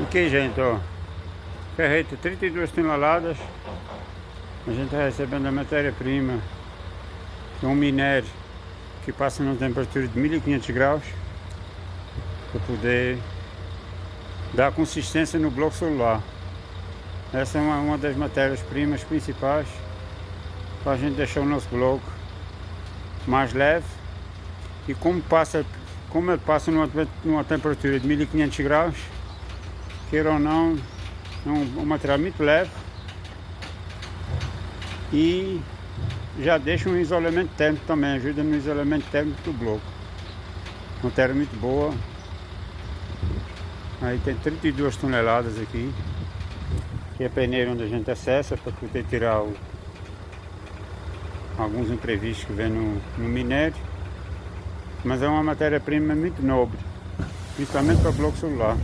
Ok, gente, ó. Ferreta 32 toneladas. A gente está recebendo a matéria-prima, que é um minério que passa numa temperatura de 1500 graus para poder dar consistência no bloco celular. Essa é uma das matérias-primas principais para a gente deixar o nosso bloco mais leve. E como ele passa numa temperatura de 1500 graus, queira ou não, é um material muito leve e já deixa um isolamento térmico também, ajuda no isolamento térmico do bloco. Matéria muito boa. Aí tem 32 toneladas aqui, que é a peneira onde a gente acessa para poder tirar alguns imprevistos que vem no minério. Mas é uma matéria-prima muito nobre, principalmente para bloco celular.